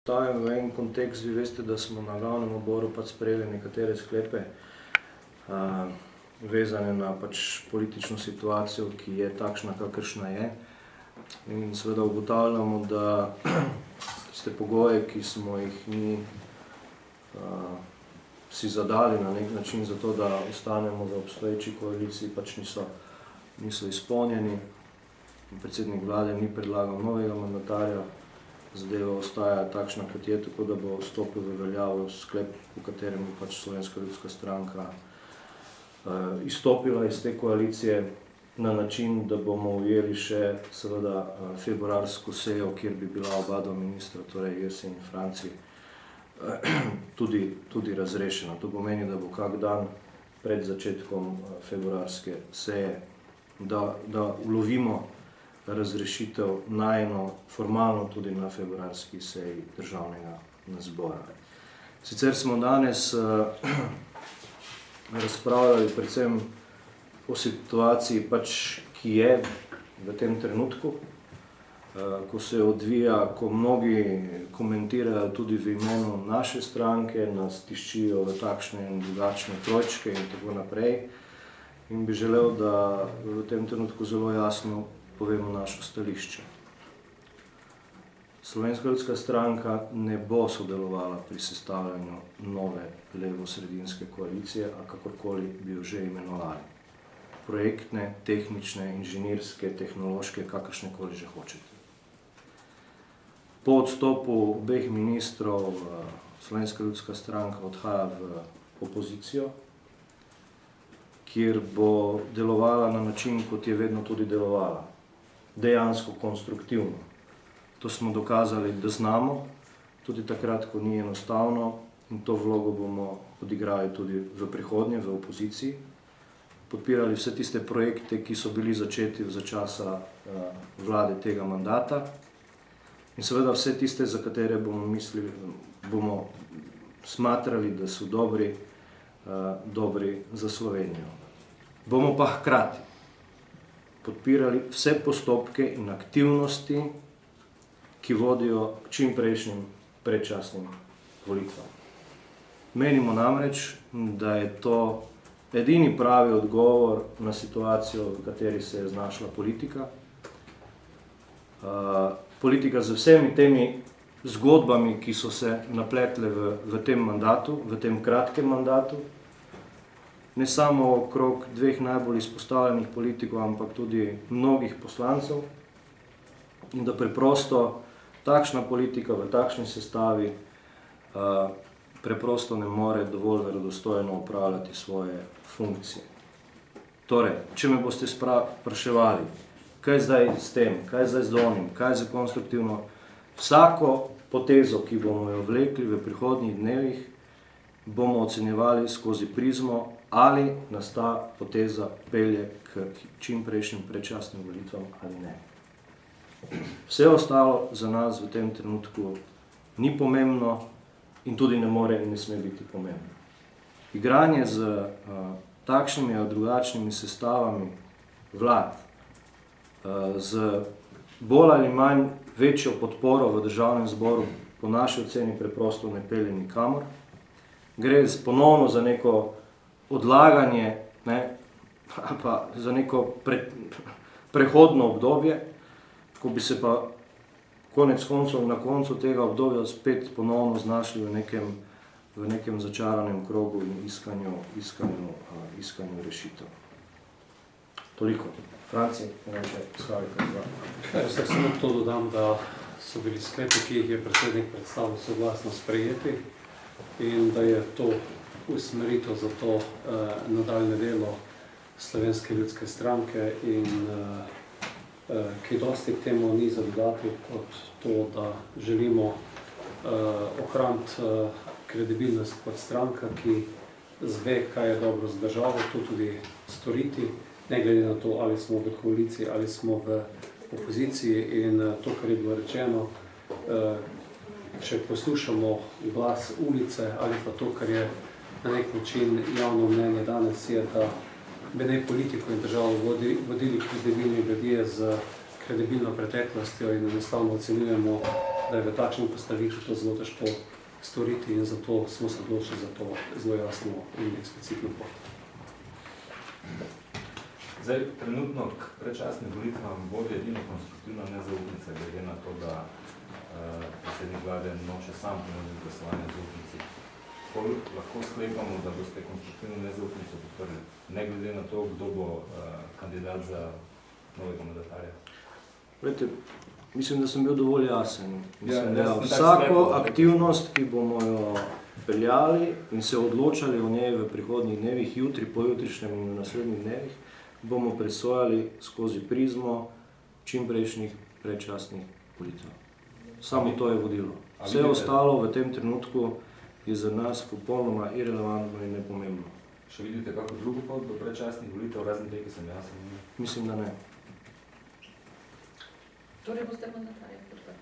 postavim v en kontekst. Vi veste, da smo na glavnem odboru pač sprejeli nekatere sklepe vezane na pač politično situacijo, ki je takšna, kakršna je. In seveda ugotavljamo, da tiste pogoje, ki smo jih mi si zadali na nek način za to, da ostanemo v obstoječi koaliciji, pač niso izpolnjeni. Predsednik vlade ni predlagal novega mandatarja, zadeva ostaja takšna, kot je, tako da bo stopil v veljavo sklep, v katerem bo pač Slovenska ljudska stranka izstopila iz te koalicije na način, da bomo ujeli še seveda februarsko sejo, kjer bi bila oba dva ministra, torej jaz in Franci, tudi razrešena. To pomeni, da bo kak dan pred začetkom februarske seje, da ulovimo razrešitev najno formalno tudi na februarski seji državnega zbora. Sicer smo danes razpravljali predvsem o situaciji, pač, ki je v tem trenutku, ko se odvija, ko mnogi komentirajo tudi v imenu naše stranke, nas tiščijo v takšne in drugačne trojčke in tako naprej. In bi želel, da v tem trenutku zelo jasno povemo naše stališče. Slovenska ljudska stranka ne bo sodelovala pri sestavljanju nove levo-sredinske koalicije, a kakorkoli bi jo že imenovali. Projektne, tehnične, inženirske, tehnološke, kakršnekoli že hočete. Po odstopu obeh ministrov Slovenska ljudska stranka odhaja v opozicijo, kjer bo delovala na način, kot je vedno tudi delovala. Dejansko konstruktivno. To smo dokazali, da znamo, tudi takrat, ko ni enostavno, in to vlogo bomo odigrali tudi v prihodnje, v opoziciji. Podpirali vse tiste projekte, ki so bili začeti za časa vlade tega mandata, in seveda vse tiste, za katere bomo smatrali, da so dobri za Slovenijo. Bomo pa hkrati podpirali vse postopke in aktivnosti, ki vodijo k čimprejšnjim predčasnim volitvam. Menimo namreč, da je to edini pravi odgovor na situacijo, v kateri se je znašla politika. Politika z vsemi temi zgodbami, ki so se napletle v tem mandatu, v tem kratkem mandatu, ne samo okrog dveh najbolj izpostavljenih politikov, ampak tudi mnogih poslancev, in da preprosto takšna politika v takšni sestavi preprosto ne more dovolj verodostojno upravljati svoje funkcije. Torej, če me boste spraševali, kaj zdaj s tem, kaj zdaj z onim, kaj za konstruktivno, vsako potezo, ki bomo jo vlekli v prihodnjih dnevih, bomo ocenjevali skozi prizmo, ali nas ta poteza pelje k čimprejšnjim predčasnim volitvam ali ne. Vse ostalo za nas v tem trenutku ni pomembno in tudi ne more in ne sme biti pomembno. Igranje z takšnimi ali drugačnimi sestavami vlad, z bolj ali manj večjo podporo v državnem zboru, po naši oceni preprosto ne pelje nikamor. Gre ponovno za neko odlaganje, ali pa za neko prehodno obdobje, ko bi se pa konec koncev na koncu tega obdobja spet ponovno znašli v nekem začaranem krogu in iskanju rešitev. Toliko. Franci, nekaj stavi kaj dva. Jaz samo to dodam, da so bili sklepi, ki jih je predsednik predstavil, soglasno sprejeti in da je to usmeritev za to nadaljne delo Slovenske ljudske stranke in ki dosti k temu ni za dodati kot to, da želimo ohraniti kredibilnost kot stranka, ki zve, kaj je dobro za državo, to tudi storiti, ne glede na to, ali smo v koaliciji ali smo v opoziciji. In to, kar je bilo rečeno, če poslušamo glas ulice ali pa to, kar je na nek način javno mnenje danes, je, da bi naj politiko in državo vodili kredibilni ljudje z kredibilno preteklostjo in enostavno ocenjujemo da je v takšni postavitvi to zelo težko storiti in zato smo se odločili za to zelo jasno in eksplicitno pot. Zdaj, trenutno k predčasnim volitvam vodi edino konstruktivna nezaupnica, glede na to, da predsednik vlade noče sam ponuditi glasovanja zaupnici. Lahko sklepamo, da boste konstruktivno nezaupnico podprli, ne glede na to, kdo bo kandidat za novega mandatarja. Glejte, mislim, da sem bil dovolj jasen. Mislim, da vsako aktivnost, ki bomo jo peljali in se odločali o njej v prihodnjih dnevih, jutri, pojutrišnjem in v naslednjih dnevih, bomo presojali skozi prizmo čimprejšnjih predčasnih volitev. Samo to je vodilo. Vse ostalo v tem trenutku je za nas popolnoma irelevantno in nepomembno. Še vidite kako drugo pot do predčasnih volitev, razen te, ki sem jasen? Mislim, da ne. Torej boste mandatarja podprli?